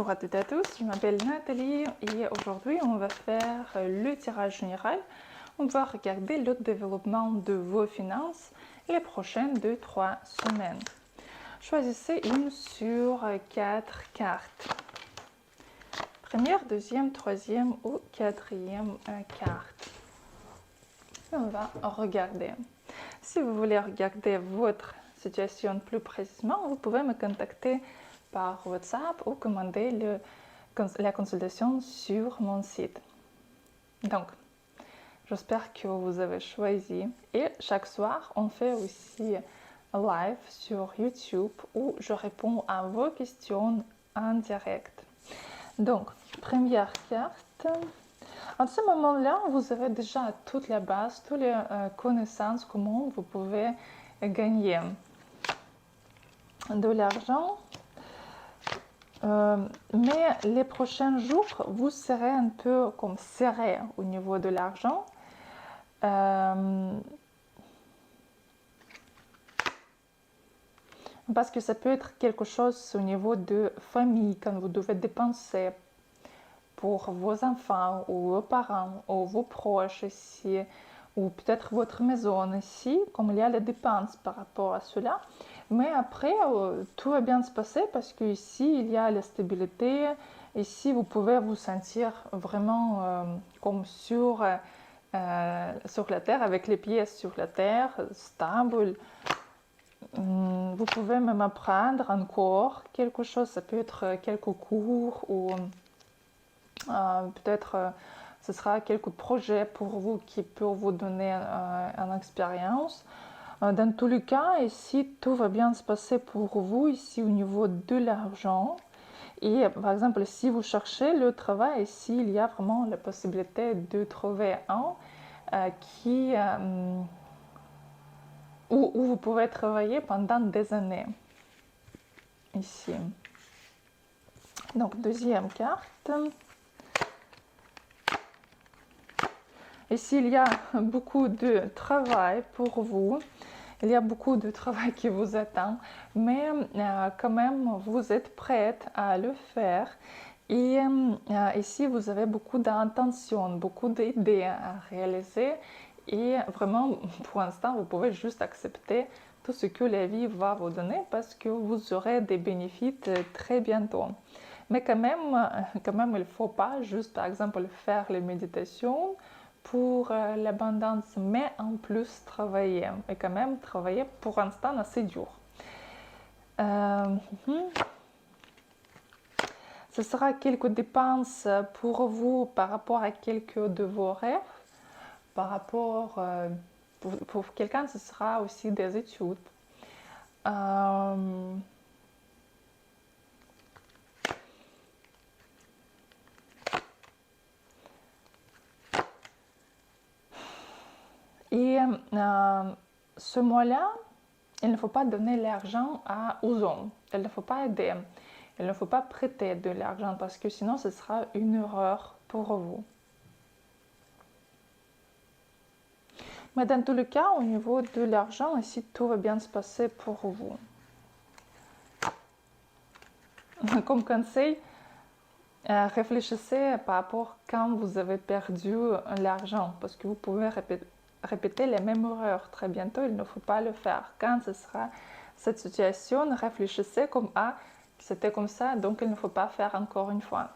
Bonjour à toutes et à tous, je m'appelle Nathalie et aujourd'hui on va faire le tirage général. On va regarder le développement de vos finances les prochaines 2-3 semaines. Choisissez une sur 4 cartes. Première, deuxième, troisième ou quatrième carte. Et on va regarder. Si vous voulez regarder votre situation plus précisément, vous pouvez me contacter par WhatsApp ou commander la consultation sur mon site. Donc, j'espère que vous avez choisi. Et chaque soir, on fait aussi un live sur YouTube où je réponds à vos questions en direct. Donc, première carte. En ce moment-là, vous avez déjà toute la base, toutes les connaissances, comment vous pouvez gagner de l'argent. Mais les prochains jours, vous serez un peu comme serré au niveau de l'argent. Parce que ça peut être quelque chose au niveau de famille, quand vous devez dépenser pour vos enfants ou vos parents ou vos proches ici, ou peut-être votre maison ici, comme il y a les dépenses par rapport à cela. Mais après, tout va bien se passer parce qu'ici, il y a la stabilité. Ici, vous pouvez vous sentir vraiment comme sur la terre, avec les pieds sur la terre, stable. Vous pouvez même apprendre encore quelque chose. Ça peut être quelques cours ou peut-être ce sera quelques projets pour vous qui peuvent vous donner une expérience. Dans tous les cas, ici, tout va bien se passer pour vous, ici, au niveau de l'argent. Et par exemple, si vous cherchez le travail, ici, il y a vraiment la possibilité de trouver un où vous pouvez travailler pendant des années. Ici. Donc, deuxième carte. Ici, il y a beaucoup de travail pour vous. Il y a beaucoup de travail qui vous attend, mais quand même, vous êtes prête à le faire. Et ici, vous avez beaucoup d'intentions, beaucoup d'idées à réaliser. Et vraiment, pour l'instant, vous pouvez juste accepter tout ce que la vie va vous donner parce que vous aurez des bénéfices très bientôt. Mais quand même, il ne faut pas juste, par exemple, faire les méditations pour l'abondance, mais en plus travailler. Et quand même travailler pour l'instant assez dur. Ce sera quelques dépenses pour vous par rapport à quelques de vos rêves. Par rapport, pour quelqu'un, ce sera aussi des études. Et ce mois-là, il ne faut pas donner l'argent aux hommes. Il ne faut pas aider. Il ne faut pas prêter de l'argent parce que sinon ce sera une erreur pour vous. Mais dans tous les cas, au niveau de l'argent, ici, tout va bien se passer pour vous. Comme conseil, réfléchissez par rapport à quand vous avez perdu l'argent parce que vous pouvez répéter les mêmes erreurs. Très bientôt, il ne faut pas le faire. Quand ce sera cette situation, réfléchissez comme c'était comme ça, donc il ne faut pas faire encore une fois.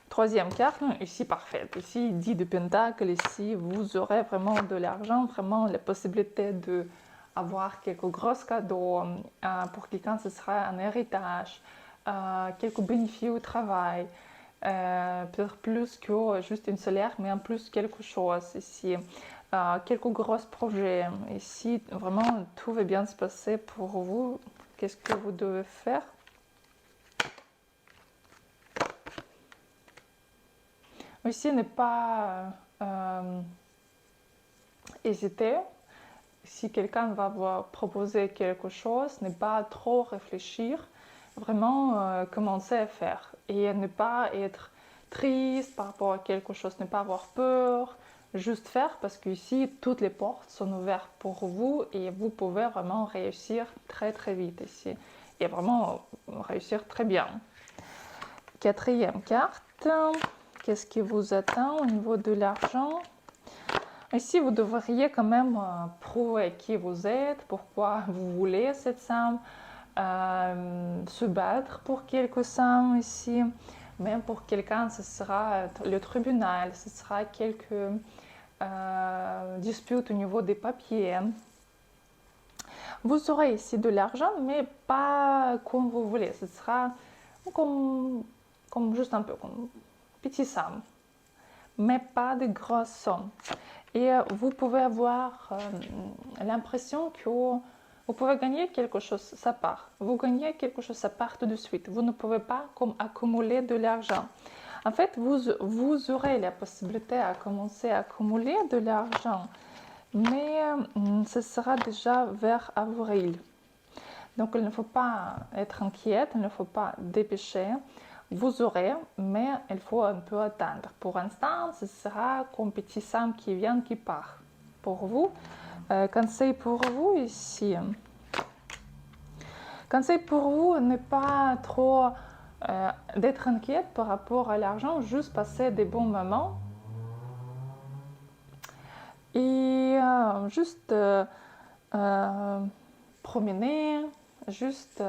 Troisième carte, ici parfaite. Ici, 10 de Pentacle. Ici, vous aurez vraiment de l'argent, vraiment la possibilité d'avoir quelques gros cadeaux. Pour quelqu'un, ce sera un héritage, quelques bénéfices au travail. Peut-être plus que juste une salaire, mais en plus quelque chose ici. Quelques gros projets. Ici, vraiment, tout va bien se passer pour vous. Qu'est-ce que vous devez faire? Ici, ne pas hésiter. Si quelqu'un va vous proposer quelque chose, ne pas trop réfléchir. Vraiment commencer à faire. Et ne pas être triste par rapport à quelque chose, ne pas avoir peur. Juste faire parce qu'ici, toutes les portes sont ouvertes pour vous et vous pouvez vraiment réussir très très vite ici. Et vraiment réussir très bien. quatrième carte, qu'est-ce qui vous attend au niveau de l'argent? Ici, vous devriez quand même prouver qui vous êtes, pourquoi vous voulez cette somme, se battre pour quelque somme ici. Même pour quelqu'un, ce sera le tribunal, ce sera quelques disputes au niveau des papiers. Vous aurez ici de l'argent, mais pas comme vous voulez. Ce sera comme juste un peu, comme petit somme, mais pas de grosses sommes. Et vous pouvez avoir l'impression que vous pouvez gagner quelque chose, ça part. Vous gagnez quelque chose, ça part tout de suite. Vous ne pouvez pas comme accumuler de l'argent. En fait, vous aurez la possibilité à commencer à accumuler de l'argent, mais ce sera déjà vers avril. Donc, il ne faut pas être inquiète, il ne faut pas dépêcher. Vous aurez, mais il faut un peu attendre. Pour l'instant, ce sera comme petit somme qui vient, qui part. Pour vous, conseil pour vous ici. Conseil pour vous, ne pas trop d'être inquiète par rapport à l'argent, juste passer des bons moments. Et juste promener, juste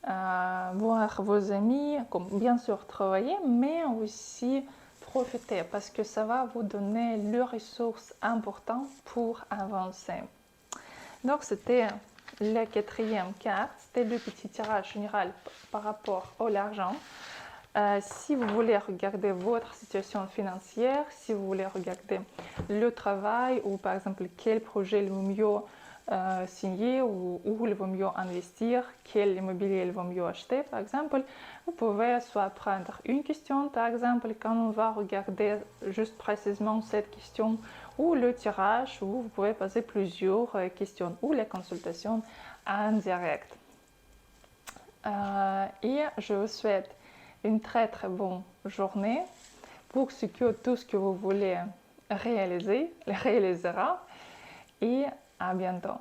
voir vos amis, comme bien sûr travailler, mais aussi profiter parce que ça va vous donner les ressources importantes pour avancer. Donc c'était la quatrième carte, c'était le petit tirage général par rapport à l'argent. Si vous voulez regarder votre situation financière, si vous voulez regarder le travail ou par exemple quel projet il vaut mieux signer ou où il vaut mieux investir, quel immobilier il vaut mieux acheter par exemple, vous pouvez soit prendre une question par exemple quand on va regarder juste précisément cette question ou le tirage où vous pouvez poser plusieurs questions ou les consultations en direct. Et je vous souhaite une très très bonne journée pour que tout ce que vous voulez réaliser, le réalisera et à bientôt.